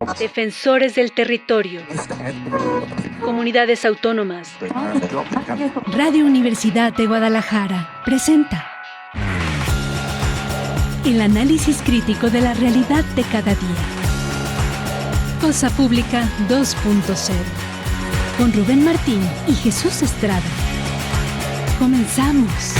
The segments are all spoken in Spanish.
Defensores del territorio. Comunidades autónomas. Radio Universidad de Guadalajara presenta el análisis crítico de la realidad de cada día. Cosa Pública 2.0 con Rubén Martín y Jesús Estrada. Comenzamos.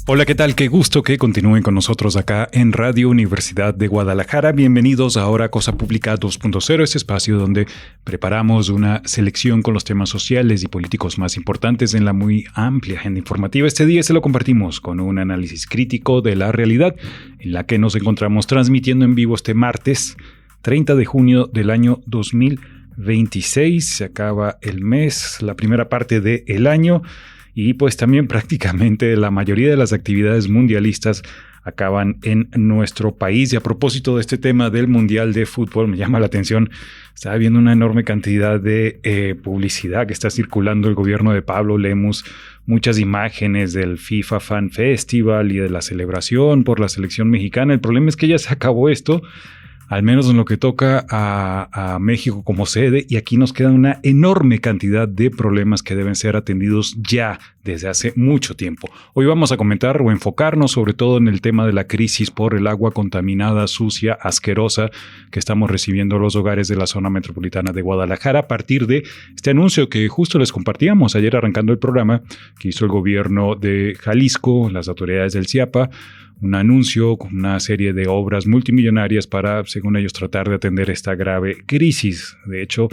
Hola, ¿qué tal? Qué gusto que continúen con nosotros acá en Radio Universidad de Guadalajara. Bienvenidos ahora a Cosa Pública 2.0, este espacio donde preparamos una selección con los temas sociales y políticos más importantes en la muy amplia agenda informativa. Este día se lo compartimos con un análisis crítico de la realidad en la que nos encontramos transmitiendo en vivo este martes 30 de junio del año 2026. Se acaba el mes, la primera parte del año. Y pues también prácticamente la mayoría de las actividades mundialistas acaban en nuestro país. Y a propósito de este tema del Mundial de Fútbol, me llama la atención, estaba viendo una enorme cantidad de publicidad que está circulando el gobierno de Pablo Lemus, muchas imágenes del FIFA Fan Festival y de la celebración por la selección mexicana. El problema es que ya se acabó esto, al menos en lo que toca a México como sede, y aquí nos queda una enorme cantidad de problemas que deben ser atendidos ya desde hace mucho tiempo. Hoy vamos a comentar o enfocarnos sobre todo en el tema de la crisis por el agua contaminada, sucia, asquerosa que estamos recibiendo los hogares de la zona metropolitana de Guadalajara a partir de este anuncio que justo les compartíamos ayer arrancando el programa que hizo el gobierno de Jalisco, las autoridades del CIAPA, un anuncio con una serie de obras multimillonarias para, según ellos, tratar de atender esta grave crisis. De hecho,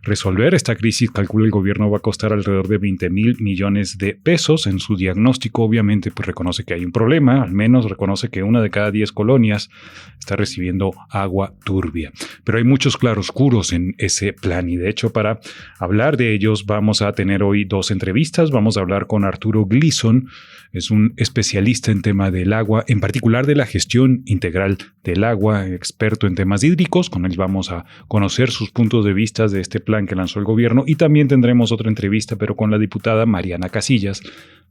resolver esta crisis, calcula el gobierno, va a costar alrededor de 20,000 millones de pesos. En su diagnóstico, obviamente, pues reconoce que hay un problema, al menos reconoce que 1 de cada 10 colonias está recibiendo agua turbia. Pero hay muchos claroscuros en ese plan y, de hecho, para hablar de ellos vamos a tener hoy 2 entrevistas. Vamos a hablar con Arturo Gleason, es un especialista en tema del agua, en particular de la gestión integral del agua, experto en temas hídricos. Con él vamos a conocer sus puntos de vista de este plan que lanzó el gobierno, y también tendremos otra entrevista, pero con la diputada Mariana Casillas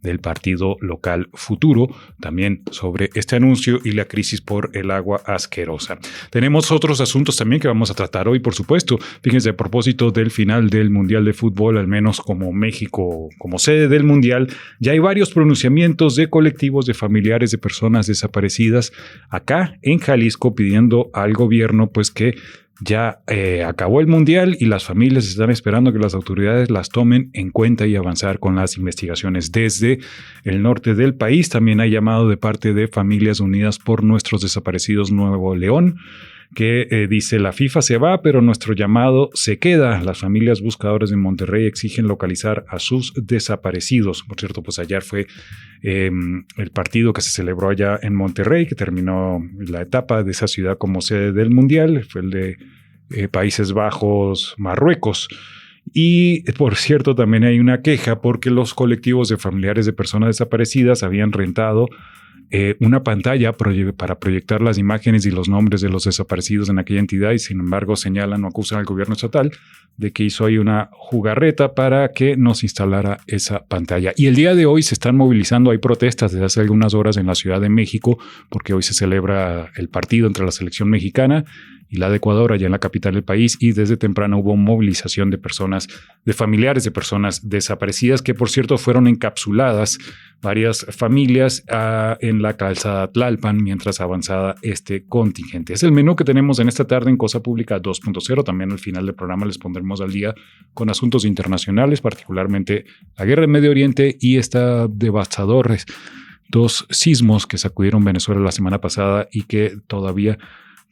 del partido local Futuro, también sobre este anuncio y la crisis por el agua asquerosa. Tenemos otros asuntos también que vamos a tratar hoy, por supuesto. Fíjense, a propósito del final del Mundial de Fútbol, al menos como México, como sede del Mundial, ya hay varios pronunciamientos de colectivos de familiares de personas desaparecidas acá en Jalisco pidiendo al gobierno pues que ya acabó el Mundial y las familias están esperando que las autoridades las tomen en cuenta y avanzar con las investigaciones. Desde el norte del país también hay llamado de parte de Familias Unidas por Nuestros Desaparecidos Nuevo León, que dice: la FIFA se va, pero nuestro llamado se queda. Las familias buscadoras de Monterrey exigen localizar a sus desaparecidos. Por cierto, pues ayer fue el partido que se celebró allá en Monterrey, que terminó la etapa de esa ciudad como sede del Mundial. Fue el de Países Bajos, Marruecos. Y, por cierto, también hay una queja porque los colectivos de familiares de personas desaparecidas habían rentado una pantalla para proyectar las imágenes y los nombres de los desaparecidos en aquella entidad, y sin embargo señalan o acusan al gobierno estatal de que hizo ahí una jugarreta para que nos instalara esa pantalla. Y el día de hoy se están movilizando, hay protestas desde hace algunas horas en la Ciudad de México, porque hoy se celebra el partido entre la selección mexicana y la de Ecuador, allá en la capital del país, y desde temprano hubo movilización de personas, de familiares de personas desaparecidas, que por cierto fueron encapsuladas varias familias en la calzada Tlalpan mientras avanzaba este contingente. Es el menú que tenemos en esta tarde en Cosa Pública 2.0. También al final del programa les pondremos al día con asuntos internacionales, particularmente la guerra en Medio Oriente y esta devastadores 2 sismos que sacudieron Venezuela la semana pasada y que todavía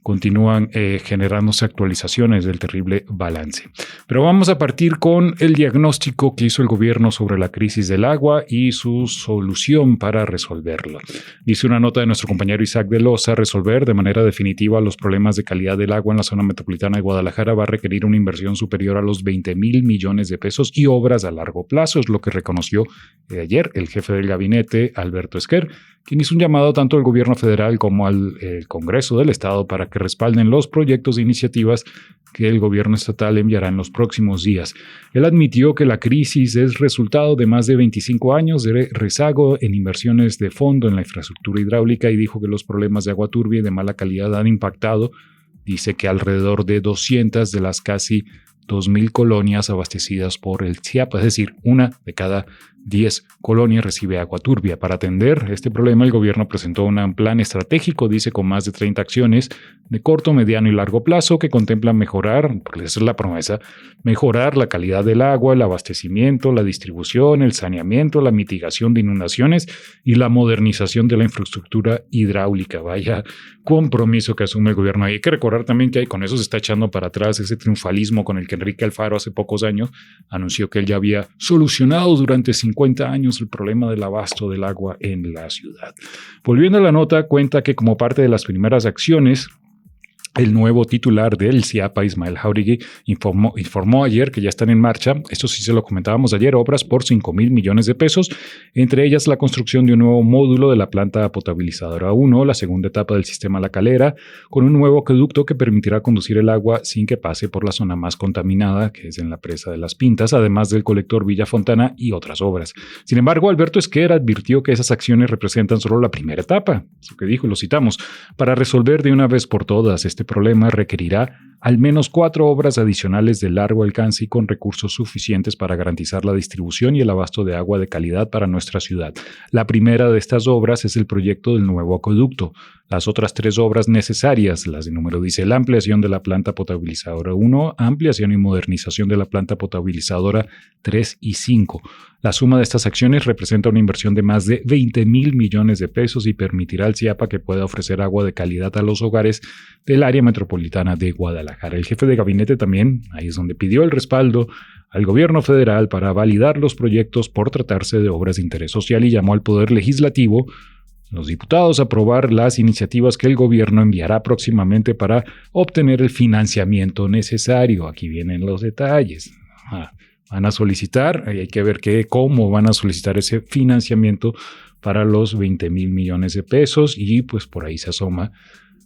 continúan generándose actualizaciones del terrible balance. Pero vamos a partir con el diagnóstico que hizo el gobierno sobre la crisis del agua y su solución para resolverla. Dice una nota de nuestro compañero Isaac de Loza: resolver de manera definitiva los problemas de calidad del agua en la zona metropolitana de Guadalajara va a requerir una inversión superior a los 20,000 millones de pesos y obras a largo plazo, es lo que reconoció ayer el jefe del gabinete, Alberto Esquer, quien hizo un llamado tanto al gobierno federal como al Congreso del Estado para para que respalden los proyectos e iniciativas que el gobierno estatal enviará en los próximos días. Él admitió que la crisis es resultado de más de 25 años de rezago en inversiones de fondo en la infraestructura hidráulica y dijo que los problemas de agua turbia y de mala calidad han impactado. Dice que alrededor de 200 de las casi 2.000 colonias abastecidas por el CIAPA, es decir, una de cada 10 colonias recibe agua turbia. Para atender este problema, el gobierno presentó un plan estratégico, dice, con más de 30 acciones de corto, mediano y largo plazo que contemplan mejorar, porque esa es la promesa, mejorar la calidad del agua, el abastecimiento, la distribución, el saneamiento, la mitigación de inundaciones y la modernización de la infraestructura hidráulica. Vaya compromiso que asume el gobierno. Hay que recordar también que con eso se está echando para atrás ese triunfalismo con el que Enrique Alfaro hace pocos años anunció que él ya había solucionado durante 50 años el problema del abasto del agua en la ciudad. Volviendo a la nota, cuenta que como parte de las primeras acciones, el nuevo titular del CIAPA, Ismael Jauregui, informó ayer que ya están en marcha, esto sí se lo comentábamos ayer, obras por 5.000 millones de pesos, entre ellas la construcción de un nuevo módulo de la planta potabilizadora 1, la segunda etapa del sistema La Calera, con un nuevo acueducto que permitirá conducir el agua sin que pase por la zona más contaminada, que es en la presa de Las Pintas, además del colector Villa Fontana y otras obras. Sin embargo, Alberto Esquer advirtió que esas acciones representan solo la primera etapa, eso que dijo y lo citamos, para resolver de una vez por todas este problema requerirá al menos 4 obras adicionales de largo alcance y con recursos suficientes para garantizar la distribución y el abasto de agua de calidad para nuestra ciudad. La primera de estas obras es el proyecto del nuevo acueducto. Las otras 3 obras necesarias, las de número dice la ampliación de la planta potabilizadora 1, ampliación y modernización de la planta potabilizadora 3 y 5. La suma de estas acciones representa una inversión de más de 20.000 millones de pesos y permitirá al CIAPA que pueda ofrecer agua de calidad a los hogares del área metropolitana de Guadalajara. El jefe de gabinete también, ahí es donde pidió el respaldo al gobierno federal para validar los proyectos por tratarse de obras de interés social y llamó al Poder Legislativo, los diputados, a aprobar las iniciativas que el gobierno enviará próximamente para obtener el financiamiento necesario. Aquí vienen los detalles. Van a solicitar, hay que ver cómo van a solicitar ese financiamiento para los 20.000 millones de pesos y pues por ahí se asoma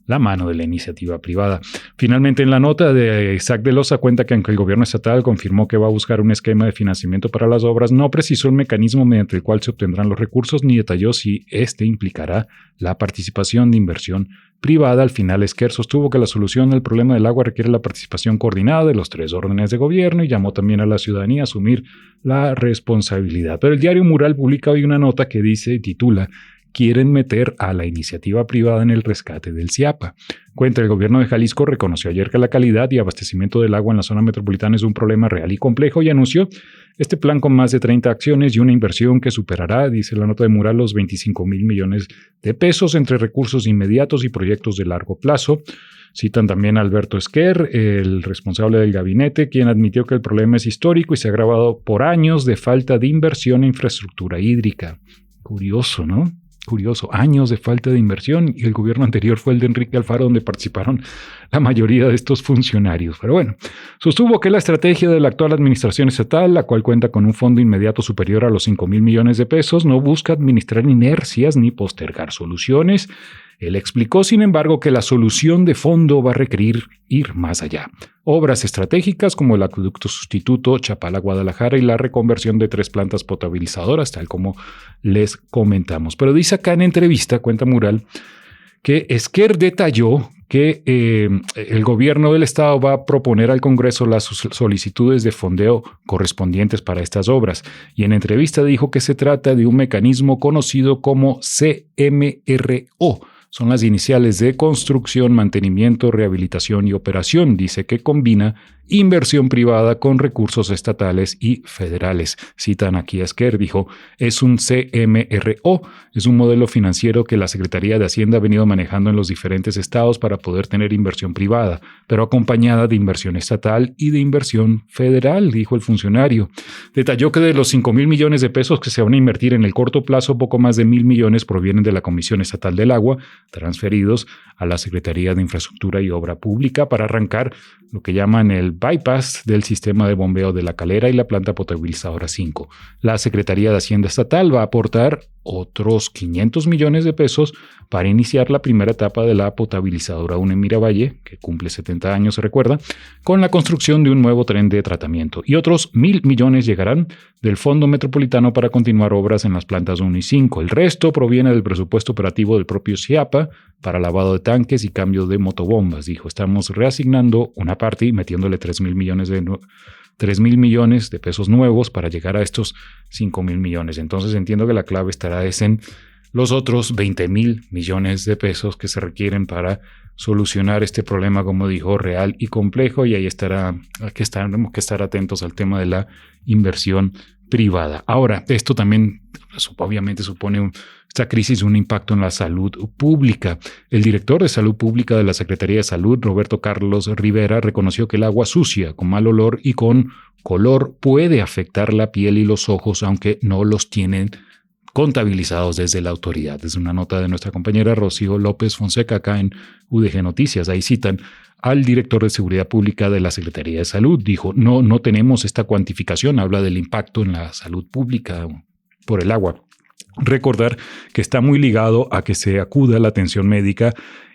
la mano de la iniciativa privada. Finalmente, en la nota de Isaac de Loza cuenta que aunque el gobierno estatal confirmó que va a buscar un esquema de financiamiento para las obras, no precisó el mecanismo mediante el cual se obtendrán los recursos ni detalló si este implicará la participación de inversión privada. Al final, Esquer sostuvo que la solución al problema del agua requiere la participación coordinada de los 3 órdenes de gobierno y llamó también a la ciudadanía a asumir la responsabilidad. Pero el diario Mural publica hoy una nota que titula quieren meter a la iniciativa privada en el rescate del CIAPA. Cuenta, el gobierno de Jalisco reconoció ayer que la calidad y abastecimiento del agua en la zona metropolitana es un problema real y complejo y anunció este plan con más de 30 acciones y una inversión que superará, dice la nota de Mural, los 25.000 millones de pesos entre recursos inmediatos y proyectos de largo plazo. Citan también a Alberto Esquer, el responsable del gabinete, quien admitió que el problema es histórico y se ha agravado por años de falta de inversión en infraestructura hídrica. Curioso, ¿no? Curioso, años de falta de inversión y el gobierno anterior fue el de Enrique Alfaro donde participaron la mayoría de estos funcionarios. Pero bueno, sostuvo que la estrategia de la actual administración estatal, la cual cuenta con un fondo inmediato superior a los 5.000 millones de pesos, no busca administrar inercias ni postergar soluciones. Él explicó, sin embargo, que la solución de fondo va a requerir ir más allá. Obras estratégicas como el acueducto sustituto Chapala-Guadalajara y la reconversión de 3 plantas potabilizadoras, tal como les comentamos. Pero dice acá en entrevista, cuenta Mural, que Esquer detalló que el gobierno del estado va a proponer al Congreso las solicitudes de fondeo correspondientes para estas obras. Y en entrevista dijo que se trata de un mecanismo conocido como CMRO. Son las iniciales de construcción, mantenimiento, rehabilitación y operación. Dice que combina inversión privada con recursos estatales y federales. Citan aquí a Esquer, dijo, es un CMRO, es un modelo financiero que la Secretaría de Hacienda ha venido manejando en los diferentes estados para poder tener inversión privada, pero acompañada de inversión estatal y de inversión federal, dijo el funcionario. Detalló que de los 5.000 millones de pesos que se van a invertir en el corto plazo, poco más de 1.000 millones provienen de la Comisión Estatal del Agua, transferidos a la Secretaría de Infraestructura y Obra Pública para arrancar lo que llaman el bypass del sistema de bombeo de La Calera y la planta potabilizadora 5. La Secretaría de Hacienda Estatal va a aportar otros 500 millones de pesos para iniciar la primera etapa de la potabilizadora 1 en Miravalle, que cumple 70 años, se recuerda, con la construcción de un nuevo tren de tratamiento. Y otros 1.000 millones llegarán del Fondo Metropolitano para continuar obras en las plantas 1 y 5. El resto proviene del presupuesto operativo del propio CIAPA para lavado de tanques y cambio de motobombas. Dijo, estamos reasignando una parte y metiéndole 3.000 millones de pesos nuevos para llegar a estos 5.000 millones. Entonces entiendo que la clave estará en los otros 20.000 millones de pesos que se requieren para solucionar este problema, como dijo, real y complejo, y ahí tenemos que estar atentos al tema de la inversión privada. Ahora, esto también obviamente supone esta crisis un impacto en la salud pública. El director de Salud Pública de la Secretaría de Salud, Roberto Carlos Rivera, reconoció que el agua sucia, con mal olor y con color, puede afectar la piel y los ojos, aunque no los tienen contabilizados desde la autoridad. Es una nota de nuestra compañera Rocío López Fonseca acá en UDG Noticias. Ahí citan al director de Seguridad Pública de la Secretaría de Salud. Dijo, no tenemos esta cuantificación. Habla del impacto en la salud pública por el agua. Recordar que está muy ligado a que se acuda a la atención médica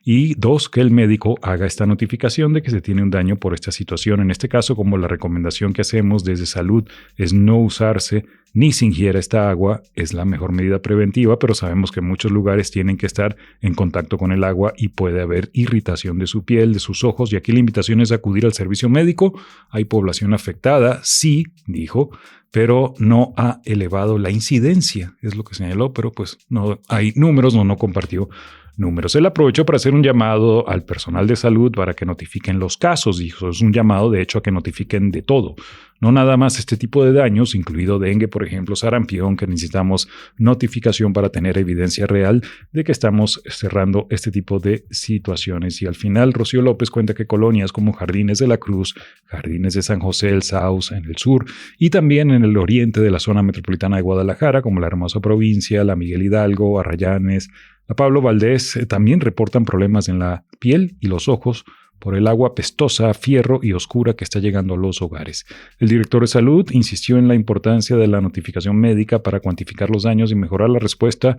y dos, que el médico haga esta notificación de que se tiene un daño por esta situación. En este caso, como la recomendación que hacemos desde salud es no usarse ni se ingiera esta agua, es la mejor medida preventiva, pero sabemos que muchos lugares tienen que estar en contacto con el agua y puede haber irritación de su piel, de sus ojos, y aquí la invitación es acudir al servicio médico. Hay población afectada, sí, dijo, pero no ha elevado la incidencia, es lo que señaló, pero pues no hay números, no compartió números. Él aprovechó para hacer un llamado al personal de salud para que notifiquen los casos. Dijo, es un llamado de hecho a que notifiquen de todo, no nada más este tipo de daños, incluido dengue, por ejemplo, sarampión, que necesitamos notificación para tener evidencia real de que estamos cerrando este tipo de situaciones. Y al final, Rocío López cuenta que colonias como Jardines de la Cruz, Jardines de San José, el Saus en el sur y también en el oriente de la zona metropolitana de Guadalajara, como la hermosa Provincia, la Miguel Hidalgo, Arrayanes, la Pablo Valdés, también reportan problemas en la piel y los ojos por el agua pestosa, fierro y oscura que está llegando a los hogares. El director de salud insistió en la importancia de la notificación médica para cuantificar los daños y mejorar la respuesta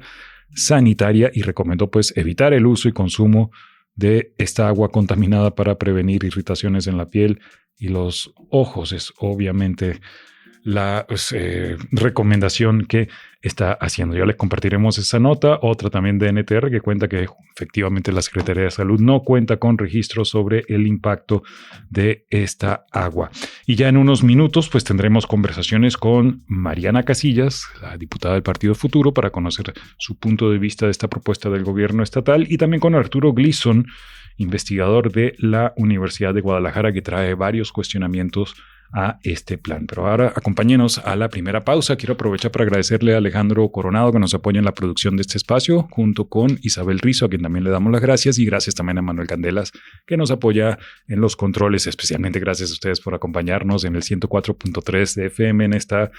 sanitaria y recomendó pues evitar el uso y consumo de esta agua contaminada para prevenir irritaciones en la piel y los ojos. Es obviamente la recomendación que está haciendo. Ya les compartiremos esa nota. Otra también de NTR que cuenta que efectivamente la Secretaría de Salud no cuenta con registros sobre el impacto de esta agua. Y ya en unos minutos pues tendremos conversaciones con Mariana Casillas, la diputada del Partido Futuro, para conocer su punto de vista de esta propuesta del gobierno estatal, y también con Arturo Gleason, investigador de la Universidad de Guadalajara, que trae varios cuestionamientos a este plan. Pero ahora acompáñenos a la primera pausa. Quiero aprovechar para agradecerle a Alejandro Coronado, que nos apoya en la producción de este espacio, junto con Isabel Rizo, a quien también le damos las gracias, y gracias también a Manuel Candelas, que nos apoya en los controles. Especialmente gracias a ustedes por acompañarnos en el 104.3 de FM en esta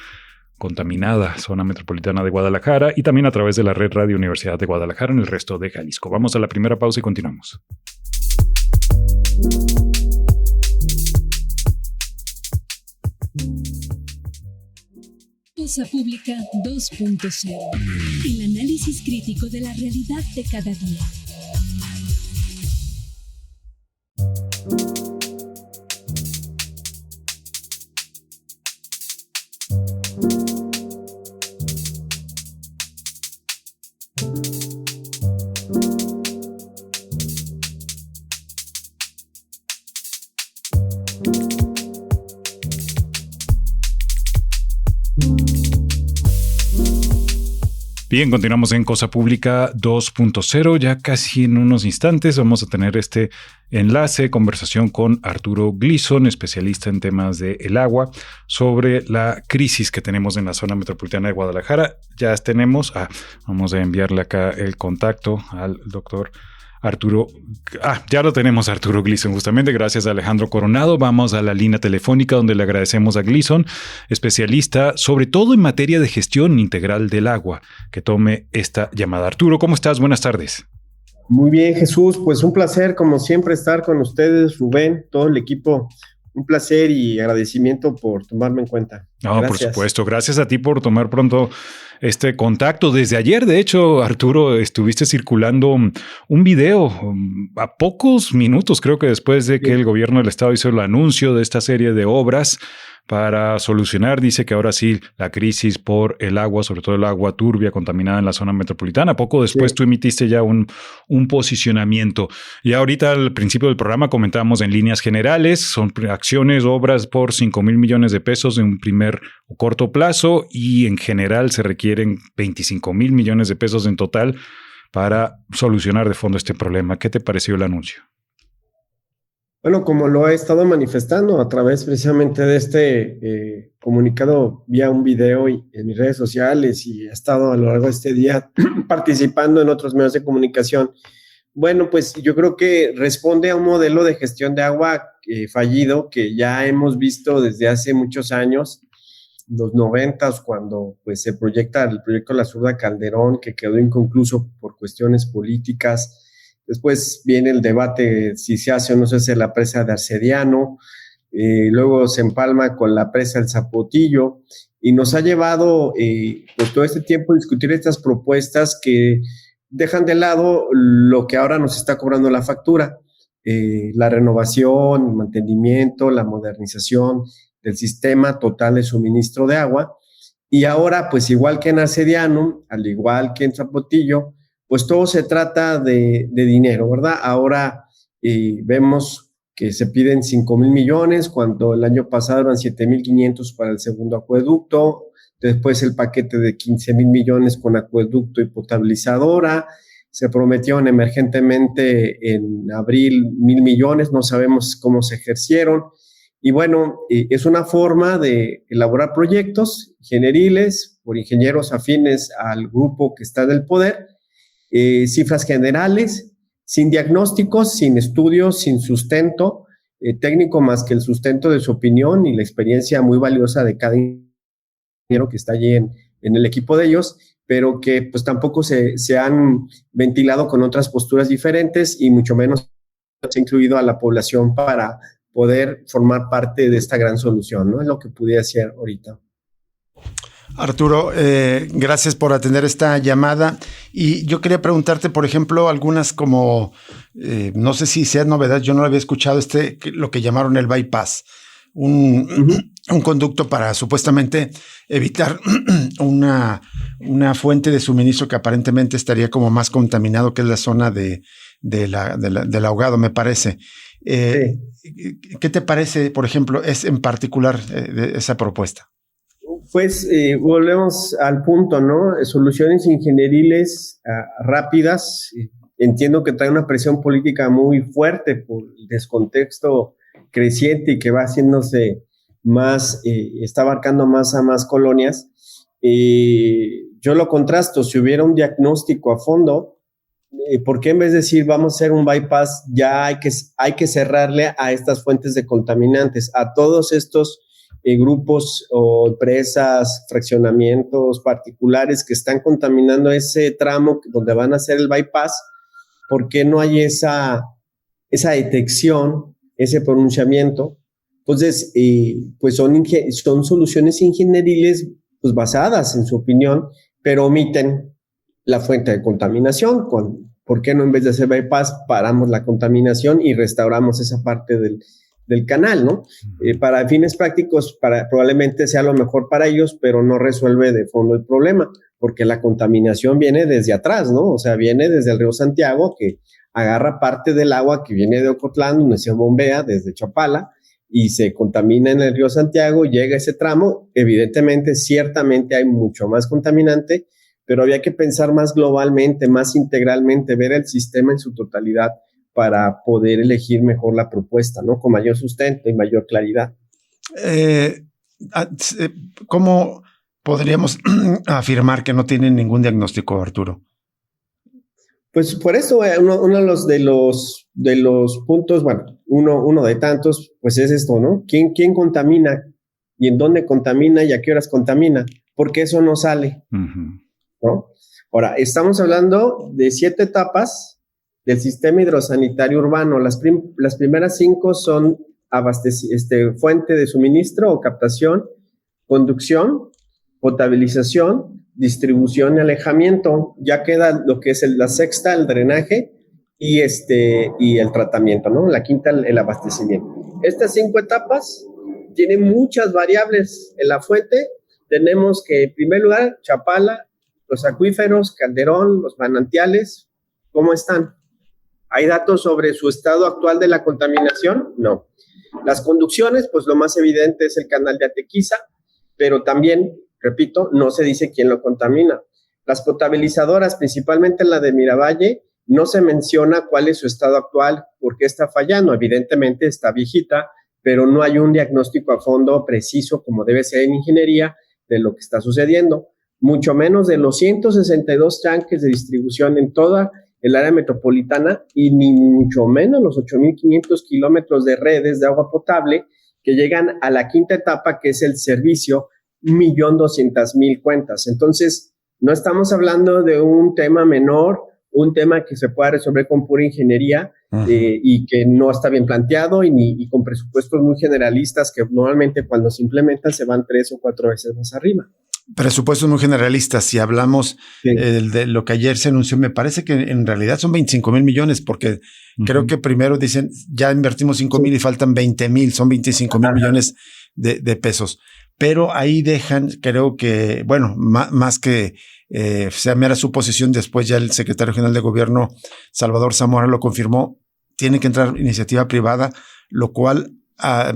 contaminada zona metropolitana de Guadalajara, y también a través de la red Radio Universidad de Guadalajara en el resto de Jalisco. Vamos a la primera pausa y continuamos. Cosa Pública 2.0. El análisis crítico de la realidad de cada día. Bien, continuamos en Cosa Pública 2.0. Ya casi en unos instantes vamos a tener este enlace, conversación con Arturo Gleason, especialista en temas del agua, sobre la crisis que tenemos en la zona metropolitana de Guadalajara. Ya tenemos, vamos a enviarle acá el contacto al doctor Arturo. Ya lo tenemos, Arturo Gleason, justamente gracias a Alejandro Coronado. Vamos a la línea telefónica donde le agradecemos a Gleason, especialista sobre todo en materia de gestión integral del agua, que tome esta llamada. Arturo, ¿cómo estás? Buenas tardes. Muy bien, Jesús, pues un placer como siempre estar con ustedes, Rubén, todo el equipo, un placer y agradecimiento por tomarme en cuenta. No, por Gracias. supuesto. Gracias a ti por tomar pronto este contacto. Desde ayer, de hecho, Arturo, estuviste circulando un video a pocos minutos, creo que después de que el gobierno del estado hizo el anuncio de esta serie de obras para solucionar, dice que ahora sí, la crisis por el agua, sobre todo el agua turbia contaminada en la zona metropolitana. Poco después tú emitiste ya un posicionamiento. Y ahorita al principio del programa comentábamos en líneas generales, son acciones, obras por 5,000 millones de pesos en un primer o corto plazo y en general se requieren 25,000 millones de pesos en total para solucionar de fondo este problema. ¿Qué te pareció el anuncio? Bueno, como lo he estado manifestando a través precisamente de este comunicado vía un video y en mis redes sociales, y he estado a lo largo de este día participando en otros medios de comunicación. Bueno, pues yo creo que responde a un modelo de gestión de agua fallido que ya hemos visto desde hace muchos años, los 90, cuando pues se proyecta el proyecto La Zurda Calderón, que quedó inconcluso por cuestiones políticas. Después viene el debate si se hace o no se hace la presa de Arcediano, luego se empalma con la presa del Zapotillo, y nos ha llevado pues todo este tiempo a discutir estas propuestas que dejan de lado lo que ahora nos está cobrando la factura, la renovación, el mantenimiento, la modernización del sistema total de suministro de agua. Y ahora, pues igual que en Arcediano, al igual que en Zapotillo, pues todo se trata de dinero, ¿verdad? Ahora vemos que se piden 5,000 millones, cuando el año pasado eran 7,500 para el segundo acueducto, después el paquete de 15,000 millones con acueducto y potabilizadora, se prometieron emergentemente en abril 1,000 millones, no sabemos cómo se ejercieron, y bueno, es una forma de elaborar proyectos ingenieriles por ingenieros afines al grupo que está en el poder, cifras generales, sin diagnósticos, sin estudios, sin sustento técnico más que el sustento de su opinión y la experiencia muy valiosa de cada ingeniero que está allí en el equipo de ellos, pero que pues tampoco se han ventilado con otras posturas diferentes y mucho menos se ha incluido a la población para poder formar parte de esta gran solución, ¿no? Es lo que pudiera hacer ahorita. Arturo, gracias por atender esta llamada. Y yo quería preguntarte, por ejemplo, algunas como, no sé si sea novedad, yo no lo había escuchado, lo que llamaron el bypass, un conducto para supuestamente evitar una fuente de suministro que aparentemente estaría como más contaminado, que es la zona del ahogado, me parece. Sí. ¿Qué te parece, por ejemplo, en particular de esa propuesta? Pues volvemos al punto, ¿no? Soluciones ingenieriles rápidas. Entiendo que trae una presión política muy fuerte por el descontexto creciente y que va haciéndose más, está abarcando más a más colonias. Yo lo contrasto, si hubiera un diagnóstico a fondo, ¿por qué en vez de decir vamos a hacer un bypass, ya hay que cerrarle a estas fuentes de contaminantes, a todos estos grupos o empresas, fraccionamientos particulares que están contaminando ese tramo donde van a hacer el bypass? ¿Por qué no hay esa detección, ese pronunciamiento? Entonces, pues son soluciones ingenieriles pues basadas en su opinión, pero omiten la fuente de contaminación. ¿Por qué no en vez de hacer bypass paramos la contaminación y restauramos esa parte del canal, ¿no? Para fines prácticos, probablemente sea lo mejor para ellos, pero no resuelve de fondo el problema, porque la contaminación viene desde atrás, ¿no? O sea, viene desde el río Santiago, que agarra parte del agua que viene de Ocotlán, donde se bombea desde Chapala, y se contamina en el río Santiago, llega a ese tramo. Evidentemente, ciertamente hay mucho más contaminante, pero había que pensar más globalmente, más integralmente, ver el sistema en su totalidad, para poder elegir mejor la propuesta, ¿no? Con mayor sustento y mayor claridad. ¿Cómo podríamos afirmar que no tienen ningún diagnóstico, Arturo? Pues por eso uno de los puntos, bueno, uno de tantos, pues es esto, ¿no? ¿Quién contamina? ¿Y en dónde contamina? ¿Y a qué horas contamina? Porque eso no sale, ¿no? Ahora, estamos hablando de 7 etapas del sistema hidrosanitario urbano. Las primeras 5 son fuente de suministro o captación, conducción, potabilización, distribución y alejamiento. Ya queda lo que es la sexta, el drenaje, y el tratamiento, ¿no? La quinta, el abastecimiento. Estas 5 etapas tienen muchas variables. En la fuente tenemos que, en primer lugar, Chapala, los acuíferos, Calderón, los manantiales, ¿cómo están? ¿Hay datos sobre su estado actual de la contaminación? No. Las conducciones, pues lo más evidente es el canal de Atequiza, pero también, repito, no se dice quién lo contamina. Las potabilizadoras, principalmente la de Miravalle, no se menciona cuál es su estado actual, por qué está fallando. Evidentemente está viejita, pero no hay un diagnóstico a fondo preciso, como debe ser en ingeniería, de lo que está sucediendo. Mucho menos de los 162 tanques de distribución en toda el área metropolitana y ni mucho menos los 8.500 kilómetros de redes de agua potable que llegan a la quinta etapa, que es el servicio 1.200.000 cuentas. Entonces, no estamos hablando de un tema menor, un tema que se pueda resolver con pura ingeniería y que no está bien planteado y con presupuestos muy generalistas que normalmente cuando se implementan se van 3 o 4 veces más arriba. Presupuestos muy generalistas. Si hablamos de lo que ayer se anunció, me parece que en realidad son 25,000 millones, porque creo que primero dicen ya invertimos 5,000 y faltan 20,000, son 25,000 millones de pesos. Pero ahí dejan, creo que, bueno, más que sea mera suposición, después ya el secretario general de gobierno, Salvador Zamora, lo confirmó, tiene que entrar iniciativa privada, lo cual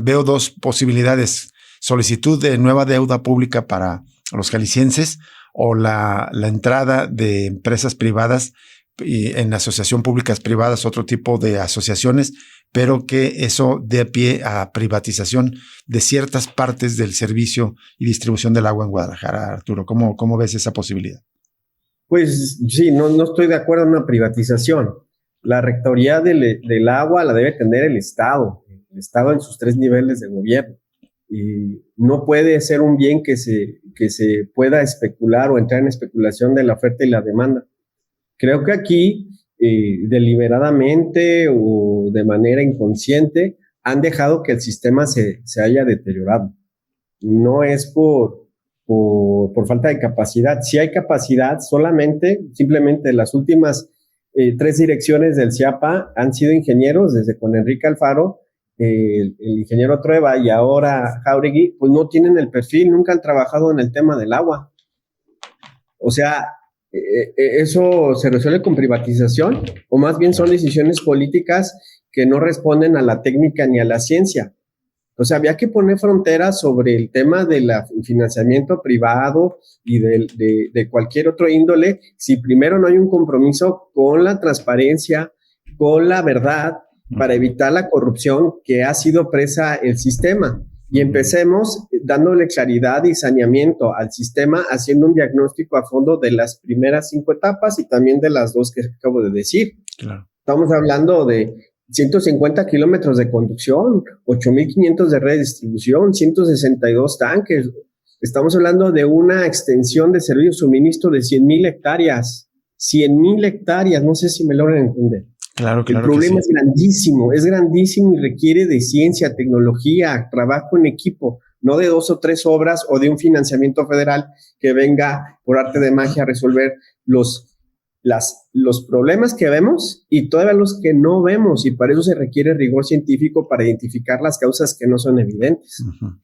veo 2 posibilidades: solicitud de nueva deuda pública para los jaliscienses o la entrada de empresas privadas y en asociación públicas privadas, otro tipo de asociaciones, pero que eso dé pie a privatización de ciertas partes del servicio y distribución del agua en Guadalajara. Arturo, ¿cómo ves esa posibilidad? Pues sí, no estoy de acuerdo en una privatización. La rectoría del agua la debe tener el Estado en sus 3 niveles de gobierno. Y no puede ser un bien que se pueda especular o entrar en especulación de la oferta y la demanda. Creo que aquí, deliberadamente o de manera inconsciente, han dejado que el sistema se haya deteriorado. No es por falta de capacidad. Si hay capacidad, simplemente las últimas 3 direcciones del CIAPA han sido ingenieros, desde con Enrique Alfaro, el ingeniero Trueba y ahora Jauregui, pues no tienen el perfil, nunca han trabajado en el tema del agua. O sea, ¿eso se resuelve con privatización? O más bien son decisiones políticas que no responden a la técnica ni a la ciencia. O sea, había que poner fronteras sobre el tema del financiamiento privado y de cualquier otro índole, si primero no hay un compromiso con la transparencia, con la verdad, para evitar la corrupción que ha sido presa el sistema. Y empecemos dándole claridad y saneamiento al sistema, haciendo un diagnóstico a fondo de las primeras 5 etapas y también de las 2 que acabo de decir. Claro. Estamos hablando de 150 kilómetros de conducción, 8.500 de red de distribución, 162 tanques. Estamos hablando de una extensión de servicio suministro de 100,000 hectáreas. 100,000 hectáreas, no sé si me logran entender. Claro. El problema es grandísimo y requiere de ciencia, tecnología, trabajo en equipo, no de 2 o 3 obras o de un financiamiento federal que venga por arte de magia a resolver los problemas que vemos y todavía los que no vemos, y para eso se requiere rigor científico para identificar las causas que no son evidentes. Uh-huh.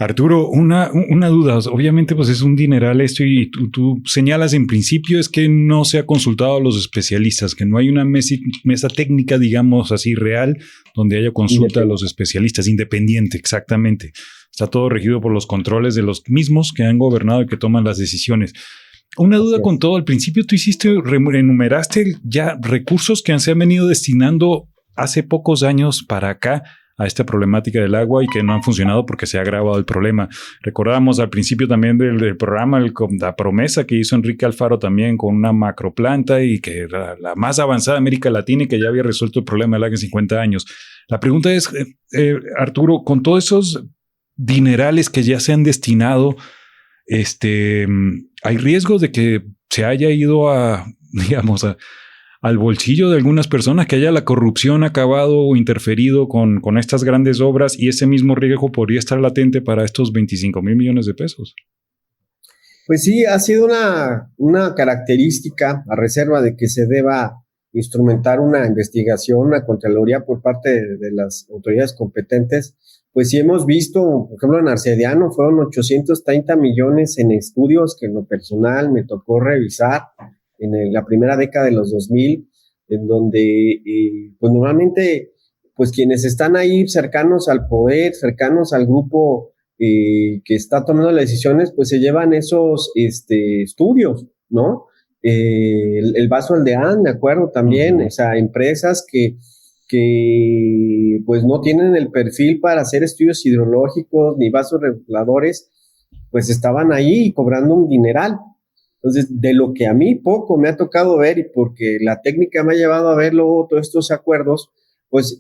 Arturo, una duda. Obviamente, pues es un dineral esto y tú señalas en principio es que no se ha consultado a los especialistas, que no hay una mesa técnica, digamos así, real, donde haya consulta a los especialistas, independiente, exactamente. Está todo regido por los controles de los mismos que han gobernado y que toman las decisiones. Una duda con todo. Al principio tú enumeraste ya recursos que se han venido destinando hace pocos años para acá a esta problemática del agua y que no han funcionado porque se ha agravado el problema. Recordábamos al principio también del programa la promesa que hizo Enrique Alfaro también con una macroplanta y que era la más avanzada de América Latina y que ya había resuelto el problema del agua en 50 años. La pregunta es, Arturo, con todos esos dinerales que ya se han destinado, ¿hay riesgos de que se haya ido a al bolsillo de algunas personas, que haya la corrupción acabado o interferido con estas grandes obras, y ese mismo riesgo podría estar latente para estos 25,000 millones de pesos. Pues sí, ha sido una característica, a reserva de que se deba instrumentar una investigación, una contraloría por parte de las autoridades competentes. Pues sí hemos visto, por ejemplo, en Arcediano fueron 830 millones en estudios que en lo personal me tocó revisar en la primera década de los 2000, en donde pues normalmente pues quienes están ahí cercanos al poder, cercanos al grupo que está tomando las decisiones, pues se llevan esos estudios, ¿no? El Vaso Aldeán, me acuerdo también, o sea, empresas que pues no tienen el perfil para hacer estudios hidrológicos ni vasos reguladores, pues estaban ahí cobrando un dineral. Entonces, de lo que a mí poco me ha tocado ver, y porque la técnica me ha llevado a ver luego todos estos acuerdos, pues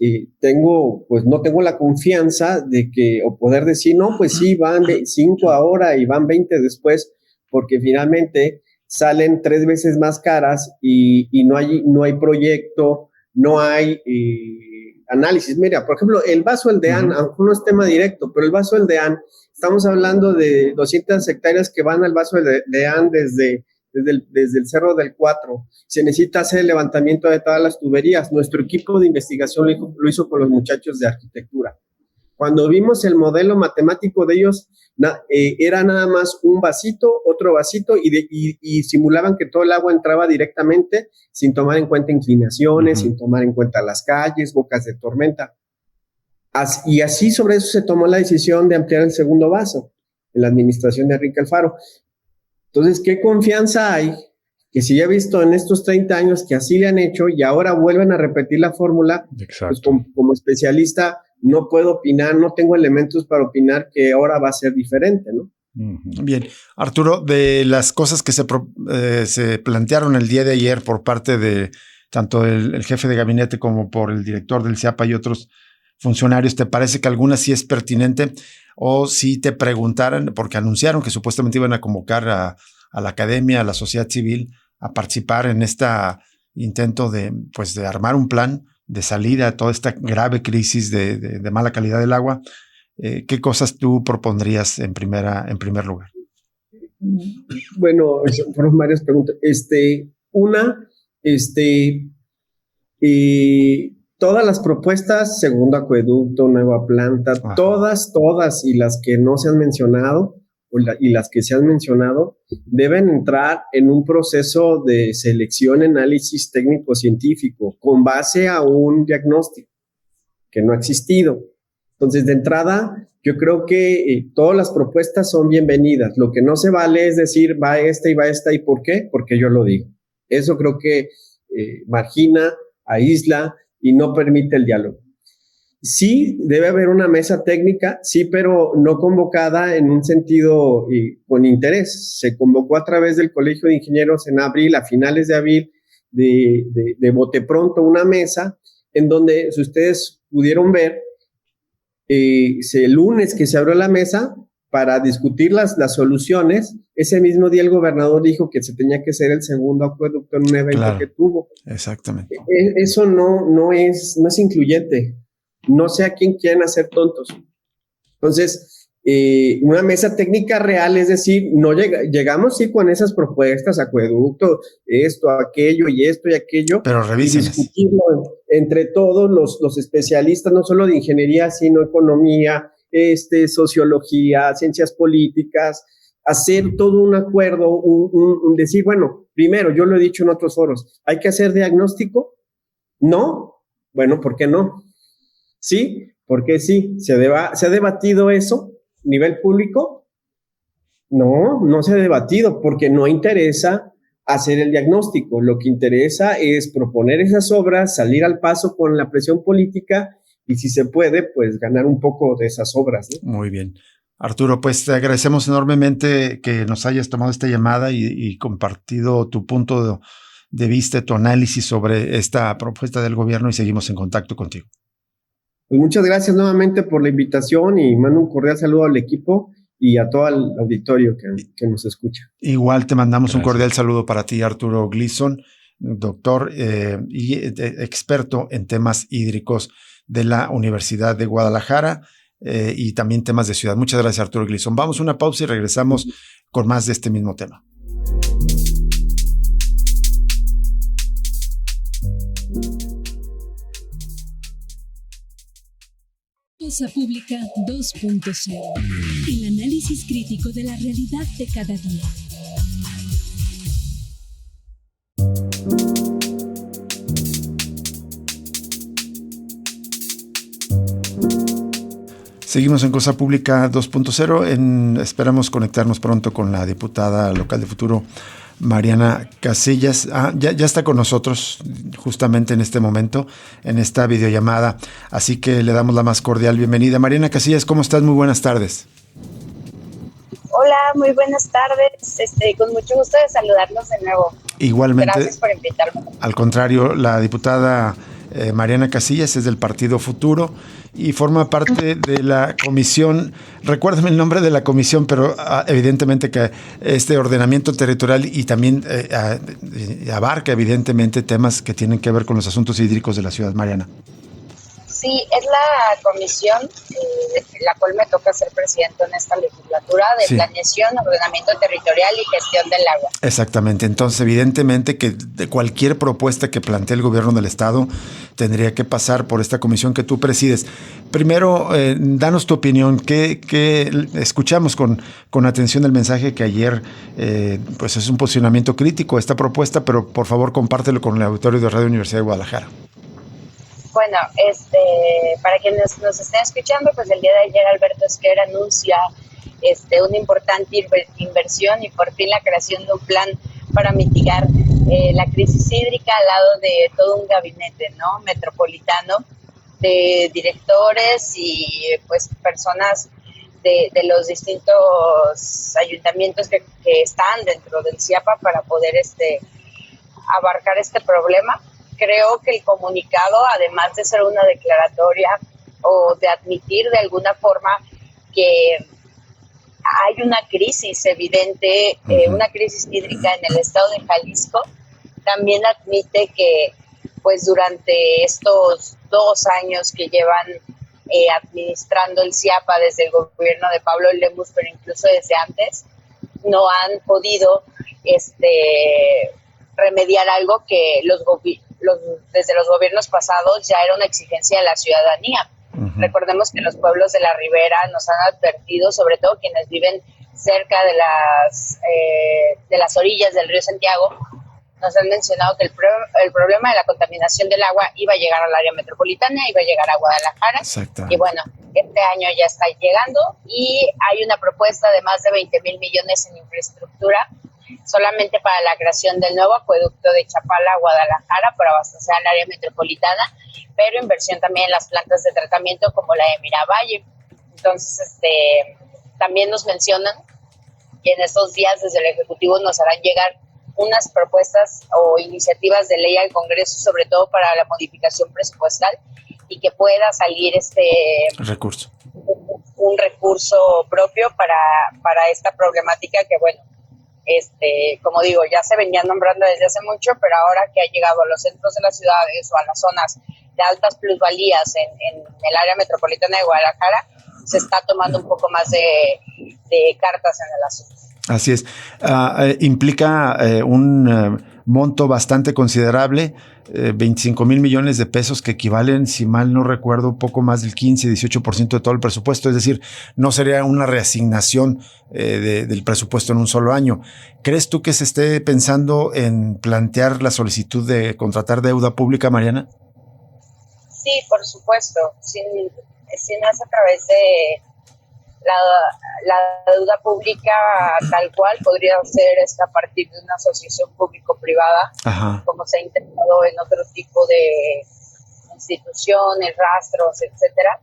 no tengo la confianza de que, o poder decir, no, pues sí, van 5 ahora y van 20 después, porque finalmente salen 3 veces más caras y no hay proyecto, no hay análisis. Mira, por ejemplo, el Vaso Aldeán, aunque no es tema directo, pero el Vaso Aldeán, estamos hablando de 200 hectáreas que van al Vaso Aldeán desde el Cerro del 4. Se necesita hacer el levantamiento de todas las tuberías. Nuestro equipo de investigación lo hizo con los muchachos de arquitectura. Cuando vimos el modelo matemático de ellos, era nada más un vasito, otro vasito, y simulaban que todo el agua entraba directamente sin tomar en cuenta inclinaciones, sin tomar en cuenta las calles, bocas de tormenta. Y así sobre eso se tomó la decisión de ampliar el segundo vaso en la administración de Enrique Alfaro. Entonces, ¿qué confianza hay? Que si ya he visto en estos 30 años que así le han hecho y ahora vuelven a repetir la fórmula, pues como especialista no puedo opinar, no tengo elementos para opinar que ahora va a ser diferente, ¿no? Bien, Arturo, de las cosas que se plantearon el día de ayer por parte de tanto el jefe de gabinete como por el director del CIAPA y otros funcionarios, ¿te parece que alguna sí es pertinente? O si te preguntaran, porque anunciaron que supuestamente iban a convocar a la academia, a la sociedad civil, a participar en este intento de armar un plan de salida a toda esta grave crisis de mala calidad del agua, ¿qué cosas tú propondrías en primer lugar? Bueno, fueron varias preguntas. Todas las propuestas, segundo acueducto, nueva planta, todas, y las que no se han mencionado, y las que se han mencionado, deben entrar en un proceso de selección, análisis técnico-científico, con base a un diagnóstico que no ha existido. Entonces, de entrada, yo creo que todas las propuestas son bienvenidas. Lo que no se vale es decir, va esta, ¿y por qué? Porque yo lo digo. Eso creo que margina, aísla y no permite el diálogo. Sí, debe haber una mesa técnica, sí, pero no convocada en un sentido con interés. Se convocó a través del Colegio de Ingenieros en abril, a finales de abril, de bote pronto, una mesa en donde, si ustedes pudieron ver, el lunes que se abrió la mesa para discutir las soluciones, ese mismo día el gobernador dijo que se tenía que hacer el segundo acueducto en un evento que tuvo. Exactamente. Eso no es incluyente. No sé a quién quieren hacer tontos. Entonces, una mesa técnica real, es decir, no llegamos sí con esas propuestas, acueducto, esto, aquello y esto y aquello, pero revísenlas. Discutirlo entre todos los especialistas, no solo de ingeniería, sino economía, sociología, ciencias políticas, hacer todo un acuerdo, decir, bueno, primero, yo lo he dicho en otros foros, ¿hay que hacer diagnóstico? ¿No? Bueno, ¿por qué no? Sí, porque sí, ¿se ha debatido eso a nivel público? No se ha debatido porque no interesa hacer el diagnóstico. Lo que interesa es proponer esas obras, salir al paso con la presión política y si se puede, pues ganar un poco de esas obras, ¿no? Muy bien. Arturo, pues te agradecemos enormemente que nos hayas tomado esta llamada y compartido tu punto de vista, tu análisis sobre esta propuesta del gobierno y seguimos en contacto contigo. Pues muchas gracias nuevamente por la invitación y mando un cordial saludo al equipo y a todo el auditorio que nos escucha. Igual te mandamos un cordial saludo para ti, Arturo Gleason, doctor y experto en temas hídricos de la Universidad de Guadalajara y también temas de ciudad. Muchas gracias, Arturo Gleason. Vamos a una pausa y regresamos con más de este mismo tema. Cosa Pública 2.0. El análisis crítico de la realidad de cada día. Seguimos en Cosa Pública 2.0. Esperamos conectarnos pronto con la diputada local de Futuro, Mariana Casillas. Ya está con nosotros justamente en este momento, en esta videollamada. Así que le damos la más cordial bienvenida. Mariana Casillas, ¿cómo estás? Muy buenas tardes. Hola, muy buenas tardes. Con mucho gusto de saludarlos de nuevo. Igualmente. Gracias por invitarme. Al contrario, la diputada Mariana Casillas es del Partido Futuro y forma parte de la comisión, recuérdame el nombre de la comisión, pero evidentemente que este ordenamiento territorial y también abarca evidentemente temas que tienen que ver con los asuntos hídricos de la ciudad. Mariana. Sí, es la comisión la cual me toca ser presidente en esta legislatura de planeación, ordenamiento territorial y gestión del agua. Exactamente. Entonces, evidentemente que de cualquier propuesta que plantee el gobierno del estado tendría que pasar por esta comisión que tú presides. Primero, danos tu opinión. ¿Qué escuchamos con atención el mensaje que ayer pues es un posicionamiento crítico a esta propuesta, pero por favor compártelo con el auditorio de Radio Universidad de Guadalajara? Bueno, para quienes nos estén escuchando, pues el día de ayer Alberto Esquer anuncia una importante inversión y por fin la creación de un plan para mitigar la crisis hídrica al lado de todo un gabinete, ¿no?, metropolitano de directores y pues personas de los distintos ayuntamientos que están dentro del CIAPA para poder abarcar este problema. Creo que el comunicado, además de ser una declaratoria o de admitir de alguna forma que hay una crisis evidente, una crisis hídrica en el estado de Jalisco, también admite que pues durante estos 2 años que llevan administrando el CIAPA desde el gobierno de Pablo Lemus, pero incluso desde antes, no han podido remediar algo que desde los gobiernos pasados ya era una exigencia de la ciudadanía. Recordemos que los pueblos de la Ribera nos han advertido, sobre todo quienes viven cerca de las orillas del río Santiago, nos han mencionado que el problema de la contaminación del agua iba a llegar al área metropolitana, iba a llegar a Guadalajara. Y bueno, este año ya está llegando y hay una propuesta de más de 20,000 millones en infraestructura solamente para la creación del nuevo acueducto de Chapala a Guadalajara para abastecer al área metropolitana, pero inversión también en las plantas de tratamiento como la de Miravalle. Entonces, también nos mencionan que en estos días desde el Ejecutivo nos harán llegar unas propuestas o iniciativas de ley al Congreso, sobre todo para la modificación presupuestal y que pueda salir recurso, un recurso propio para esta problemática que, bueno, como digo, ya se venía nombrando desde hace mucho, pero ahora que ha llegado a los centros de las ciudades o a las zonas de altas plusvalías en el área metropolitana de Guadalajara, se está tomando un poco más de cartas en el asunto. Así es. Implica un monto bastante considerable, 25,000 millones de pesos que equivalen, si mal no recuerdo, poco más del 15-18% de todo el presupuesto. Es decir, no sería una reasignación del presupuesto en un solo año. ¿Crees tú que se esté pensando en plantear la solicitud de contratar deuda pública, Mariana? Sí, por supuesto. Si no es a través de la deuda pública tal cual, podría ser a partir de una asociación público-privada, como se ha intentado en otro tipo de instituciones, rastros, etcétera.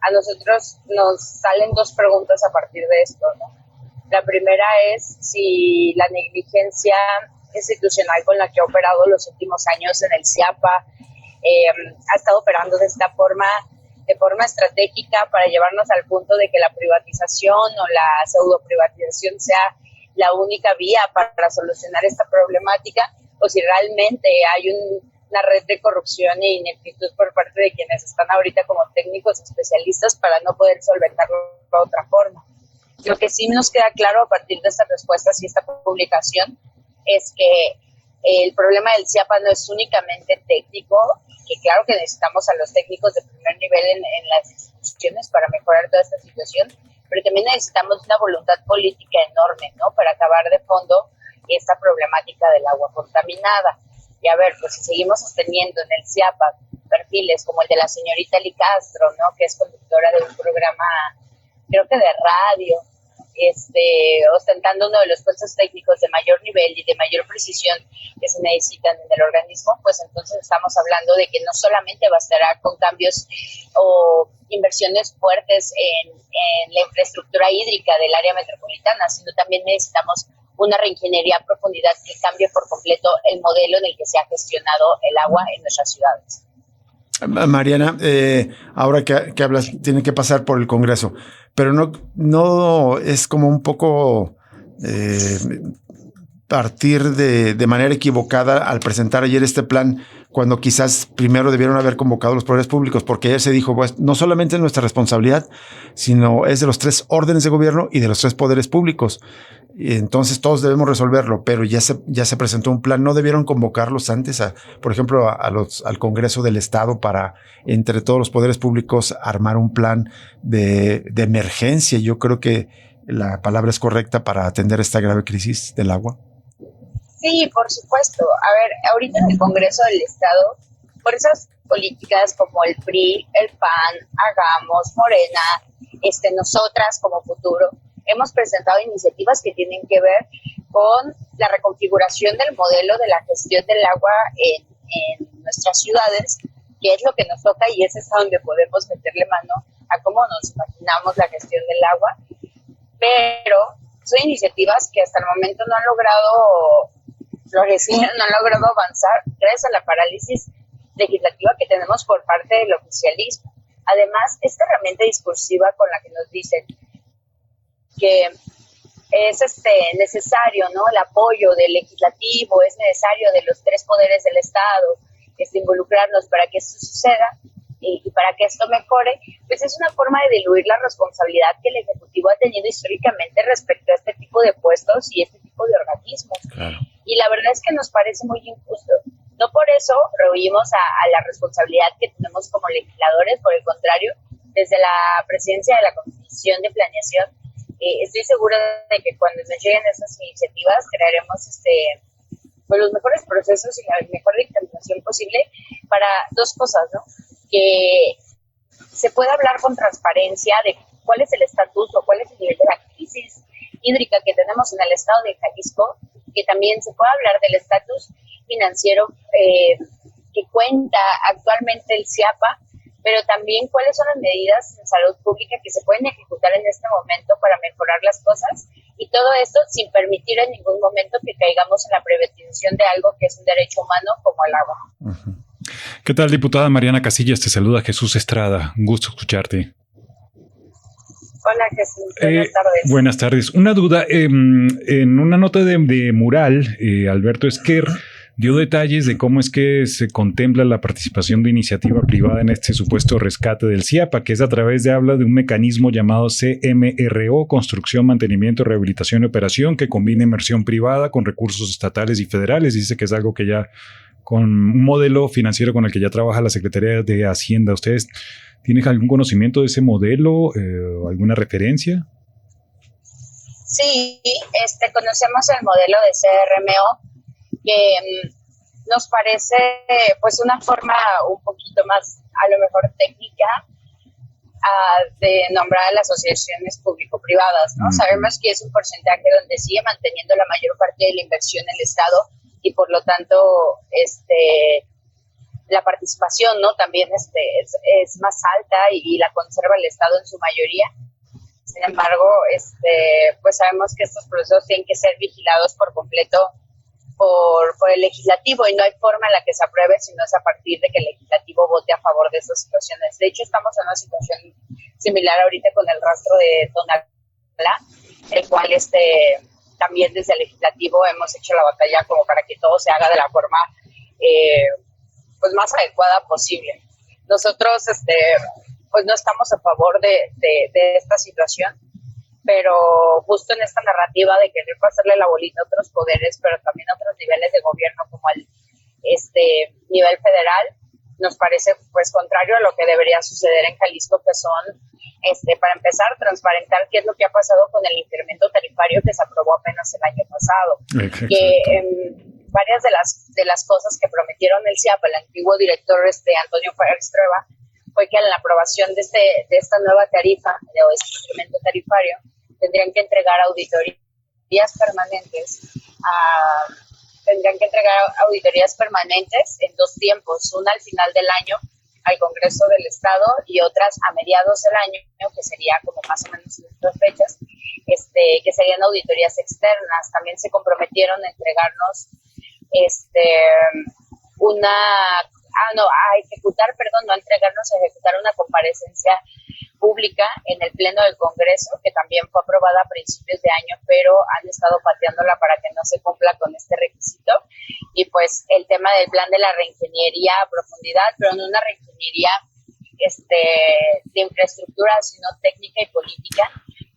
A nosotros nos salen 2 preguntas a partir de esto, ¿no? La primera es si la negligencia institucional con la que ha operado los últimos años en el CIAPA ha estado operando de forma estratégica para llevarnos al punto de que la privatización o la pseudo privatización sea la única vía para solucionar esta problemática, o si realmente hay una red de corrupción e ineptitud por parte de quienes están ahorita como técnicos especialistas para no poder solventarlo de otra forma. Lo que sí nos queda claro a partir de estas respuestas y esta publicación es que el problema del CIAPA no es únicamente técnico, que claro que necesitamos a los técnicos de primer nivel en las instituciones para mejorar toda esta situación, pero también necesitamos una voluntad política enorme, ¿no?, para acabar de fondo esta problemática del agua contaminada. Y a ver, pues si seguimos sosteniendo en el CIAPA perfiles como el de la señorita Eli Castro, ¿no?, que es conductora de un programa, creo que de radio, ostentando uno de los puestos técnicos de mayor nivel y de mayor precisión que se necesitan en el organismo, pues entonces estamos hablando de que no solamente bastará con cambios o inversiones fuertes en la infraestructura hídrica del área metropolitana, sino también necesitamos una reingeniería a profundidad que cambie por completo el modelo en el que se ha gestionado el agua en nuestras ciudades. Mariana, ahora que hablas, tiene que pasar por el Congreso, pero no es como un poco partir de manera equivocada al presentar ayer este plan, cuando quizás primero debieron haber convocado los poderes públicos, porque ayer se dijo, pues, no solamente es nuestra responsabilidad, sino es de los 3 órdenes de gobierno y de los 3 poderes públicos. Y entonces todos debemos resolverlo, pero ya se presentó un plan. ¿No debieron convocarlos antes, por ejemplo, al Congreso del Estado para, entre todos los poderes públicos, armar un plan de emergencia? Yo creo que la palabra es correcta para atender esta grave crisis del agua. Sí, por supuesto. A ver, ahorita en el Congreso del Estado, por esas políticas como el PRI, el PAN, Hagamos, Morena, nosotras como Futuro, hemos presentado iniciativas que tienen que ver con la reconfiguración del modelo de la gestión del agua en nuestras ciudades, que es lo que nos toca y es a donde podemos meterle mano a cómo nos imaginamos la gestión del agua. Pero son iniciativas que hasta el momento no han logrado florecer, no han logrado avanzar gracias a la parálisis legislativa que tenemos por parte del oficialismo. Además, esta herramienta discursiva con la que nos dicen que es necesario, ¿no?, el apoyo del legislativo, es necesario de los 3 poderes del Estado, involucrarnos para que esto suceda y para que esto mejore, pues es una forma de diluir la responsabilidad que el Ejecutivo ha tenido históricamente respecto a este tipo de puestos y este tipo de organismos. Claro. Y la verdad es que nos parece muy injusto. No por eso rehuimos a la responsabilidad que tenemos como legisladores, por el contrario, desde la presidencia de la Comisión de Planeación, estoy segura de que cuando nos lleguen esas iniciativas crearemos los mejores procesos y la mejor dictaminación posible para 2 cosas, ¿no? Que se pueda hablar con transparencia de cuál es el estatus o cuál es el nivel de la crisis hídrica que tenemos en el estado de Jalisco, que también se pueda hablar del estatus financiero que cuenta actualmente el CIAPA, pero también cuáles son las medidas en salud pública que se pueden ejecutar en este momento para mejorar las cosas, y todo esto sin permitir en ningún momento que caigamos en la privatización de algo que es un derecho humano como el agua. Uh-huh. ¿Qué tal, diputada Mariana Casillas? Te saluda Jesús Estrada. Un gusto escucharte. Hola, Jesús. Buenas tardes. Buenas tardes. Una duda. En una nota de Mural, Alberto Esquer dio detalles de cómo es que se contempla la participación de iniciativa privada en este supuesto rescate del CIAPA, que es a través de un mecanismo llamado CMRO, Construcción, Mantenimiento, Rehabilitación y Operación, que combina inversión privada con recursos estatales y federales. Dice que es algo que ya, con un modelo financiero con el que ya trabaja la Secretaría de Hacienda. ¿Ustedes tienen algún conocimiento de ese modelo? ¿Alguna referencia? Sí, conocemos el modelo de CRMO, que nos parece pues una forma un poquito más a lo mejor técnica de nombrar a las asociaciones público-privadas, ¿no? Sabemos que es un porcentaje donde sigue manteniendo la mayor parte de la inversión el Estado y por lo tanto la participación, ¿no?, también es más alta y la conserva el Estado en su mayoría. Sin embargo, pues sabemos que estos procesos tienen que ser vigilados por completo por el legislativo, y no hay forma en la que se apruebe si no es a partir de que el legislativo vote a favor de esas situaciones. De hecho, estamos en una situación similar ahorita con el rastro de Tonalá, el cual también desde el legislativo hemos hecho la batalla como para que todo se haga de la forma pues más adecuada posible. Nosotros pues no estamos a favor de esta situación, pero justo en esta narrativa de querer pasarle la bolita a otros poderes, pero también a otros niveles de gobierno como el nivel federal, nos parece pues contrario a lo que debería suceder en Jalisco, que son, para empezar, transparentar qué es lo que ha pasado con el incremento tarifario que se aprobó apenas el año pasado. Exacto. Que varias de las cosas que prometieron el CIAP, el antiguo director Antonio Pérez Trueba, fue que en la aprobación de esta nueva tarifa, o este incremento tarifario, tendrían que entregar auditorías permanentes en 2 tiempos, una al final del año al Congreso del Estado y otras a mediados del año, que sería como más o menos en estas fechas, que serían auditorías externas. También se comprometieron a entregarnos a ejecutar una comparecencia pública en el Pleno del Congreso, que también fue aprobada a principios de año, pero han estado pateándola para que no se cumpla con este requisito. Y pues el tema del plan de la reingeniería a profundidad, pero no una reingeniería de infraestructura, sino técnica y política,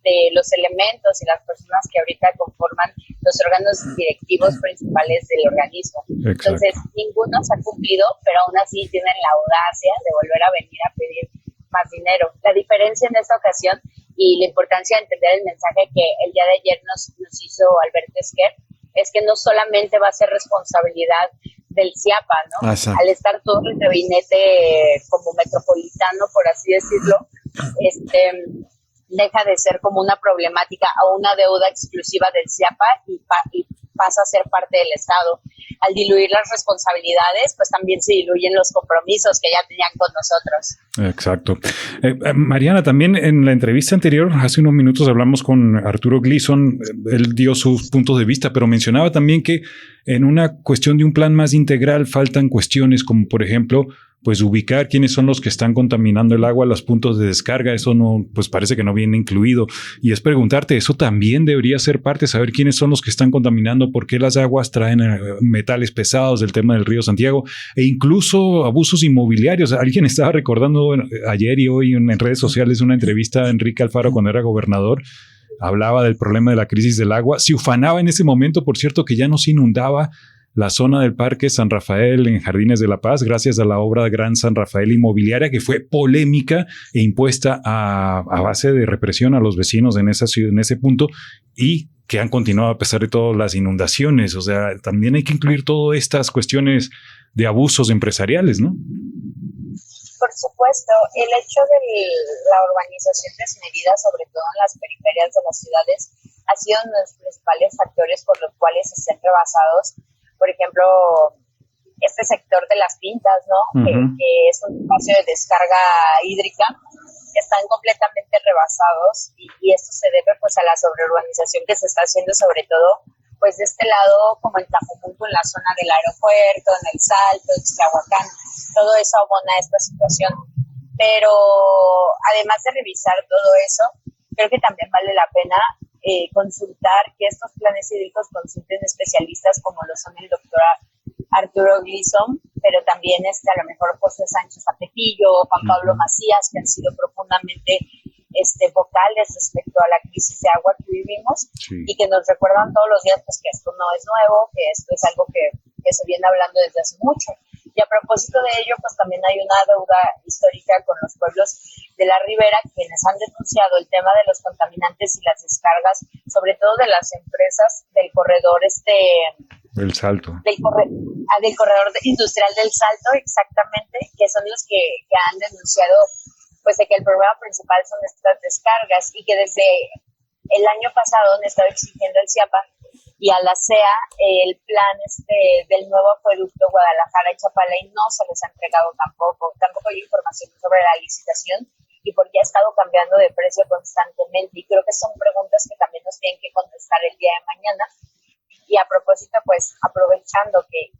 de los elementos y las personas que ahorita conforman los órganos directivos principales del organismo. Exacto. Entonces, ninguno se ha cumplido, pero aún así tienen la audacia de volver a venir a pedir más dinero. La diferencia en esta ocasión y la importancia de entender el mensaje que el día de ayer nos hizo Alberto Esquer es que no solamente va a ser responsabilidad del CIAPA, ¿no? Exacto. Al estar todo el gabinete como metropolitano, por así decirlo, deja de ser como una problemática o una deuda exclusiva del CIAPA y pasa a ser parte del Estado. Al diluir las responsabilidades, pues también se diluyen los compromisos que ya tenían con nosotros. Exacto. Mariana, también en la entrevista anterior, hace unos minutos hablamos con Arturo Gleason, él dio sus puntos de vista, pero mencionaba también que en una cuestión de un plan más integral faltan cuestiones como, por ejemplo, pues ubicar quiénes son los que están contaminando el agua, los puntos de descarga. Eso no, pues parece que no viene incluido. Y es preguntarte, eso también debería ser parte, saber quiénes son los que están contaminando, por qué las aguas traen metales pesados del tema del río Santiago e incluso abusos inmobiliarios. Alguien estaba recordando ayer y hoy en redes sociales una entrevista a Enrique Alfaro cuando era gobernador. Hablaba del problema de la crisis del agua. Se ufanaba en ese momento, por cierto, que ya no se inundaba la zona del Parque San Rafael en Jardines de la Paz, gracias a la obra Gran San Rafael Inmobiliaria, que fue polémica e impuesta a base de represión a los vecinos en esa ciudad, en ese punto, y que han continuado a pesar de todas las inundaciones. O sea, también hay que incluir todas estas cuestiones de abusos empresariales, ¿no? Por supuesto, el hecho de la urbanización desmedida, sobre todo en las periferias de las ciudades, ha sido uno de los principales factores por los cuales se estén rebasados. Por ejemplo, este sector de las Pintas, ¿no? Uh-huh. Que es un espacio de descarga hídrica, están completamente rebasados y esto se debe pues a la sobreurbanización que se está haciendo, sobre todo pues de este lado, como en Tlajomulco, en la zona del aeropuerto, en El Salto, en Ixtlahuacán, todo eso abona a esta situación. Pero además de revisar todo eso, creo que también vale la pena consultar que estos planes hídricos consulten especialistas como lo son el doctor Arturo Gleason, pero también a lo mejor José Sánchez Apepillo, Juan Pablo Macías, que han sido profundamente vocales respecto a la crisis de agua que vivimos, sí, y que nos recuerdan todos los días pues que esto no es nuevo, que esto es algo que se viene hablando desde hace mucho. Y a propósito de ello, pues también hay una deuda histórica con los pueblos de la Ribera, quienes han denunciado el tema de los contaminantes y las descargas, sobre todo de las empresas del corredor del Salto. Del corredor industrial del Salto, exactamente, que son los que han denunciado pues de que el problema principal son estas descargas y que desde el año pasado han estado exigiendo al CIAPA y a la CEA el plan del nuevo acueducto Guadalajara-Chapala y no se les ha entregado tampoco hay información sobre la licitación y porque ha estado cambiando de precio constantemente y creo que son preguntas que también nos tienen que contestar el día de mañana. Y a propósito, pues aprovechando que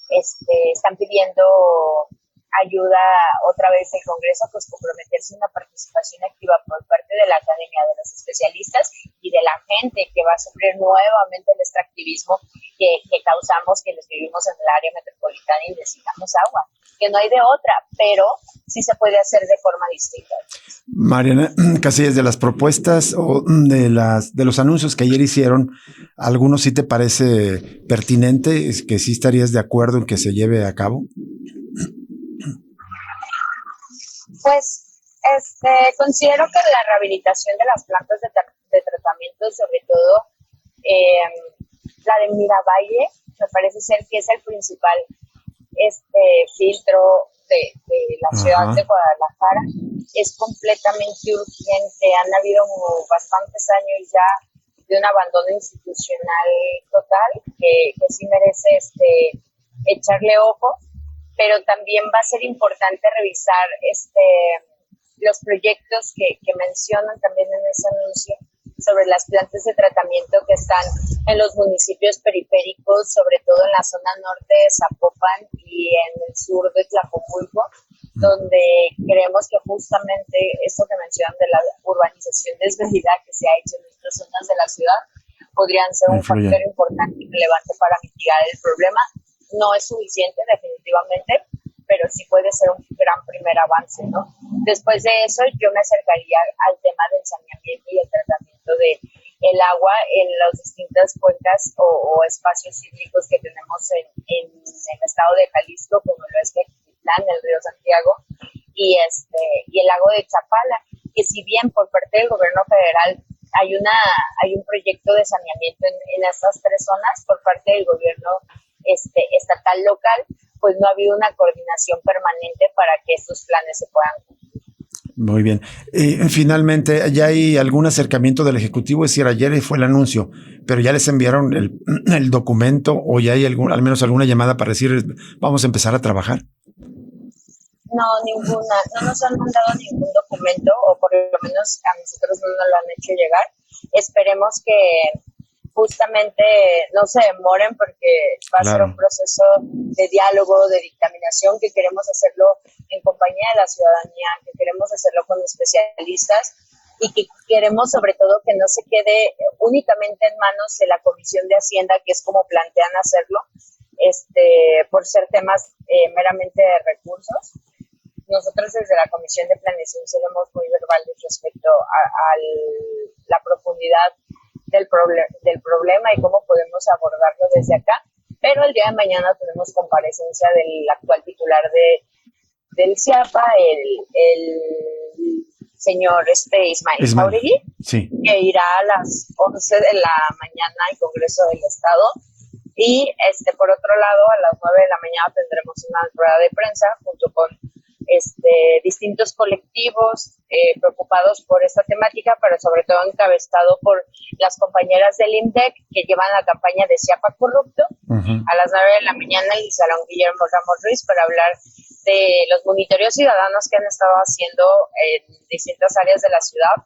están pidiendo ayuda otra vez el Congreso pues comprometerse a una participación activa por parte de la academia, de los especialistas y de la gente que va a sufrir nuevamente el extractivismo que causamos quienes vivimos en el área metropolitana y necesitamos agua, que no hay de otra, pero sí se puede hacer de forma distinta. Mariana Casillas, de las propuestas o de los anuncios que ayer hicieron, ¿alguno sí te parece pertinente, que sí estarías de acuerdo en que se lleve a cabo? Pues considero que la rehabilitación de las plantas de tratamiento, sobre todo la de Miravalle, me parece ser que es el principal filtro de la ciudad de Guadalajara, es completamente urgente. Han habido bastantes años ya de un abandono institucional total que sí merece echarle ojo, pero también va a ser importante revisar los proyectos que mencionan también en ese anuncio sobre las plantas de tratamiento que están en los municipios periféricos, sobre todo en la zona norte de Zapopan y en el sur de Tlajomulco, donde creemos que justamente esto que mencionan de la urbanización desmedida que se ha hecho en nuestras zonas de la ciudad podrían ser un factor importante y relevante para mitigar el problema. No es suficiente, definitivamente, pero sí puede ser un gran primer avance, ¿no? Después de eso, yo me acercaría al tema del saneamiento y el tratamiento del agua en las distintas cuencas o espacios hídricos que tenemos en el estado de Jalisco, como lo es Tequititlán, el río Santiago, y el lago de Chapala, que si bien por parte del gobierno federal hay un proyecto de saneamiento en estas tres zonas, por parte del gobierno estatal local, pues no ha habido una coordinación permanente para que estos planes se puedan cumplir. Muy bien. Finalmente, ¿ya hay algún acercamiento del Ejecutivo? Es decir, ayer fue el anuncio, pero ¿ya les enviaron el documento o ya hay al menos alguna llamada para decir vamos a empezar a trabajar? No, ninguna. No nos han mandado ningún documento, o por lo menos a nosotros no nos lo han hecho llegar. Esperemos que justamente no se demoren, porque va a ser un proceso de diálogo, de dictaminación, que queremos hacerlo en compañía de la ciudadanía, que queremos hacerlo con especialistas y que queremos sobre todo que no se quede únicamente en manos de la Comisión de Hacienda, que es como plantean hacerlo, por ser temas meramente de recursos. Nosotros desde la Comisión de Planeación seremos muy verbales respecto a la profundidad del problema y cómo podemos abordarlo desde acá, pero el día de mañana tenemos comparecencia del actual titular del CIAPA, el señor Ismael Jauregui, sí, que irá a las 11 de la mañana al Congreso del Estado, y por otro lado a las 9 de la mañana tendremos una rueda de prensa junto con distintos colectivos preocupados por esta temática, pero sobre todo encabezado por las compañeras del INDEC que llevan la campaña de CIAPA Corrupto. A las 9 de la mañana en el Salón Guillermo Ramos Ruiz para hablar de los monitoreos ciudadanos que han estado haciendo en distintas áreas de la ciudad,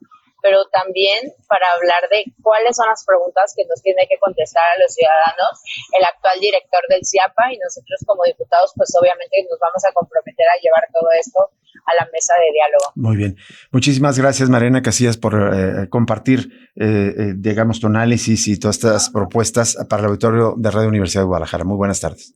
pero también para hablar de cuáles son las preguntas que nos tiene que contestar a los ciudadanos el actual director del CIAPA, y nosotros como diputados pues obviamente nos vamos a comprometer a llevar todo esto a la mesa de diálogo. Muy bien. Muchísimas gracias, Mariana Casillas, por compartir, digamos, tu análisis y todas estas propuestas para el auditorio de Radio Universidad de Guadalajara. Muy buenas tardes.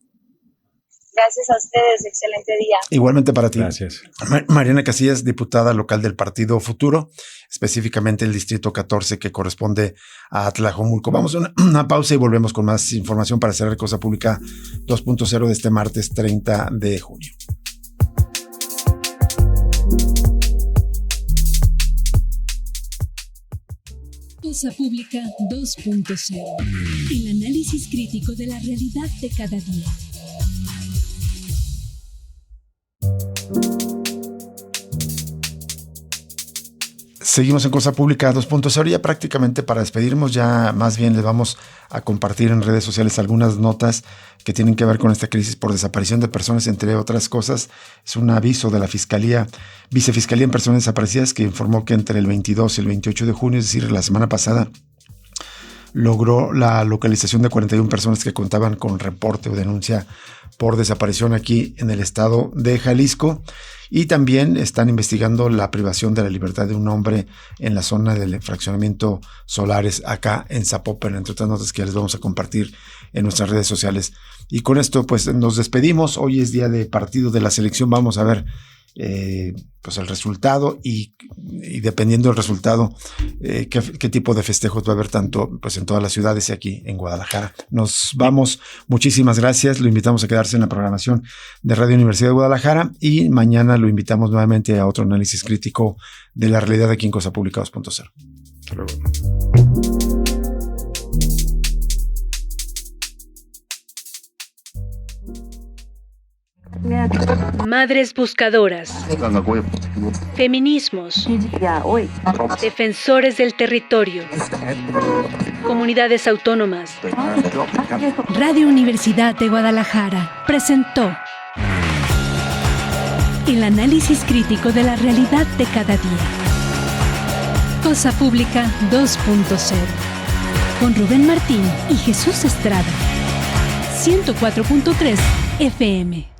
Gracias a ustedes, excelente día. Igualmente para ti. Gracias. Mariana Casillas, diputada local del Partido Futuro, específicamente el distrito 14 que corresponde a Tlajomulco. Vamos a una pausa y volvemos con más información para cerrar Cosa Pública 2.0 de este martes 30 de junio. Cosa Pública 2.0. El análisis crítico de la realidad de cada día. Seguimos en Cosa Pública 2.0, ya prácticamente para despedirnos, ya más bien les vamos a compartir en redes sociales algunas notas que tienen que ver con esta crisis por desaparición de personas, entre otras cosas. Es un aviso de la Vicefiscalía en Personas Desaparecidas, que informó que entre el 22 y el 28 de junio, es decir, la semana pasada, logró la localización de 41 personas que contaban con reporte o denuncia por desaparición aquí en el estado de Jalisco. Y también están investigando la privación de la libertad de un hombre en la zona del fraccionamiento Solares, acá en Zapopan, entre otras notas que ya les vamos a compartir en nuestras redes sociales. Y con esto pues nos despedimos. Hoy es día de partido de la selección. Vamos a ver pues el resultado y dependiendo del resultado qué tipo de festejos va a haber tanto pues en todas las ciudades y aquí en Guadalajara. Nos vamos, muchísimas gracias, lo invitamos a quedarse en la programación de Radio Universidad de Guadalajara y mañana lo invitamos nuevamente a otro análisis crítico de la realidad aquí en Cosa Pública 2.0. Hasta luego. Madres buscadoras, feminismos, defensores del territorio, comunidades autónomas. Radio Universidad de Guadalajara presentó el análisis crítico de la realidad de cada día. Cosa Pública 2.0 con Rubén Martín y Jesús Estrada. 104.3 FM.